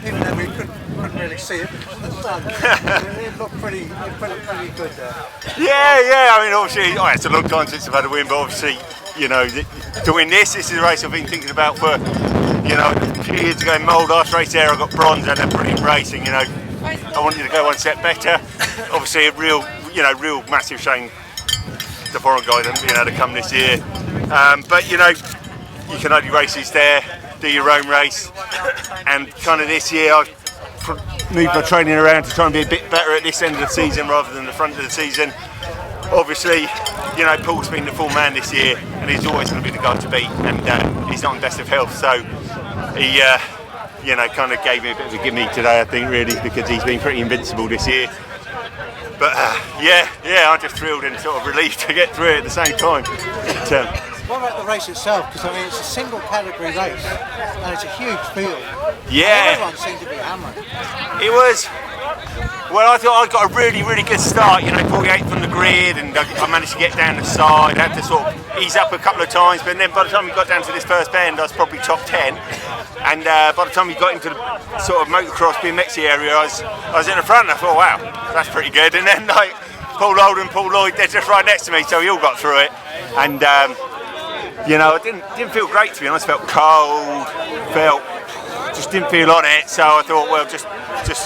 even though we couldn't really see it because of the sun. It looked pretty good there. Yeah. I mean, obviously, it's a long time since I've had a win, but obviously, you know, to win this is a race I've been thinking about for, you know, a few years ago in Mould. Last race there, I got bronze and a brilliant racing. You know, I wanted to go one step better. Obviously, a real massive shame the foreign guy didn't be able to come this year. But you know, you can only race this there, do your own race, and kind of this year I've moved my training around to try and be a bit better at this end of the season rather than the front of the season. Obviously, you know, Paul's been the full man this year, and he's always going to be the guy to beat, and he's not in best of health, so he, you know, kind of gave me a bit of a gimme today, I think, really, because he's been pretty invincible this year. But yeah, I'm just thrilled and sort of relieved to get through it at the same time. What about the race itself? Because I mean, it's a single category race, and it's a huge field. Yeah. Everyone seemed to be hammering. It was. Well, I thought I got a really good start. You know, 48 from the grid, and I managed to get down the side. I had to sort of ease up a couple of times, but then by the time we got down to this first bend, I was probably top 10. And by the time we got into the sort of motocross BMX area, I was in the front. And I thought, wow, that's pretty good. And then like Paul Old and Paul Lloyd, they're just right next to me, so we all got through it. And you know, I didn't feel great, to be honest. Felt cold, just didn't feel on it. So I thought, well, just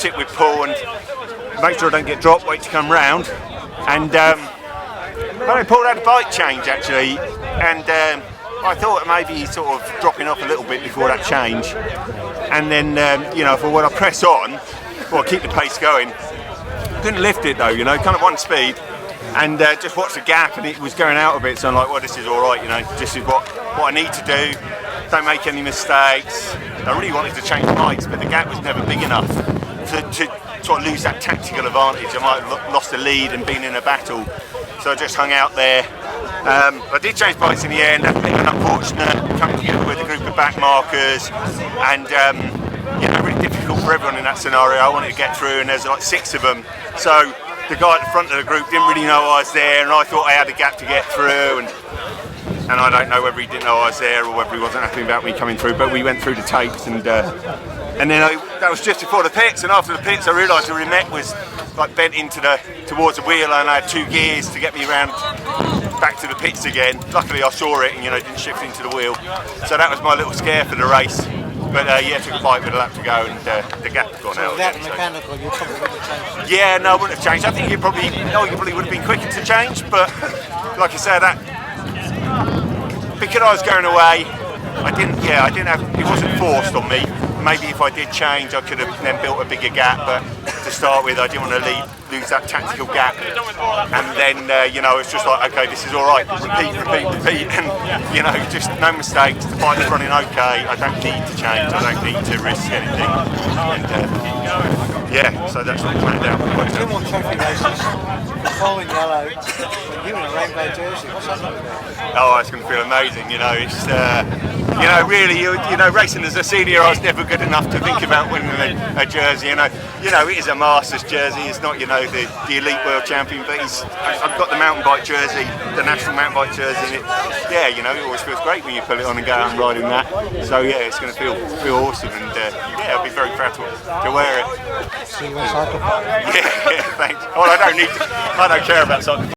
sit with Paul and make sure I don't get dropped. Wait to come round. And Paul had a bike change actually, and I thought maybe sort of dropping off a little bit before that change. And then you know, for when I press on, well, keep the pace going. Couldn't lift it though, you know, kind of one speed. And just watched the gap, and it was going out a bit, so I'm like, well, this is all right, you know, this is what I need to do, don't make any mistakes. I really wanted to change bikes, but the gap was never big enough to sort of lose that tactical advantage. I might have lost the lead and been in a battle, so I just hung out there. I did change bikes in the end, that's a bit unfortunate, coming together with a group of back markers, and you know, really difficult for everyone in that scenario. I wanted to get through, and there's like 6 of them, so the guy at the front of the group didn't really know I was there, and I thought I had a gap to get through, and I don't know whether he didn't know I was there or whether he wasn't happy about me coming through, but we went through the tapes, and then that was just before the pits, and after the pits I realised the remet was like bent towards the wheel, and I had 2 gears to get me around back to the pits again. Luckily I saw it and, you know, didn't shift into the wheel, so that was my little scare for the race. But yeah, took a bite with a lap to go, and the gap had gone out. Without the mechanical, you probably wouldn't have changed. Yeah, no, I wouldn't have changed. I think you probably would have been quicker to change, but like I said, that because I was going away, I didn't have. It wasn't forced on me. Maybe if I did change, I could have then built a bigger gap. But to start with, I didn't want to lose that tactical gap. And then you know, it's just like, okay, this is all right. Repeat, and you know, just no mistakes. The bike's running okay. I don't need to change. I don't need to risk anything. And yeah, so that's what planned out. 2 more trophy races, Paul in yellow, and you in a rainbow jersey. What's that like? Oh, it's going to feel amazing. You know, it's you know, really, you know, racing as a senior, I was never good enough to think about winning a jersey. You know, it is a Masters jersey. It's not, you know, the elite world champion, but I've got the mountain bike jersey, the national mountain bike jersey. And yeah, you know, it always feels great when you pull it on and go out and ride in that. So yeah, it's going to feel awesome, and yeah, I'll be very proud to wear it. See you in cycle. Yeah, thanks. Well, I don't care about cycle.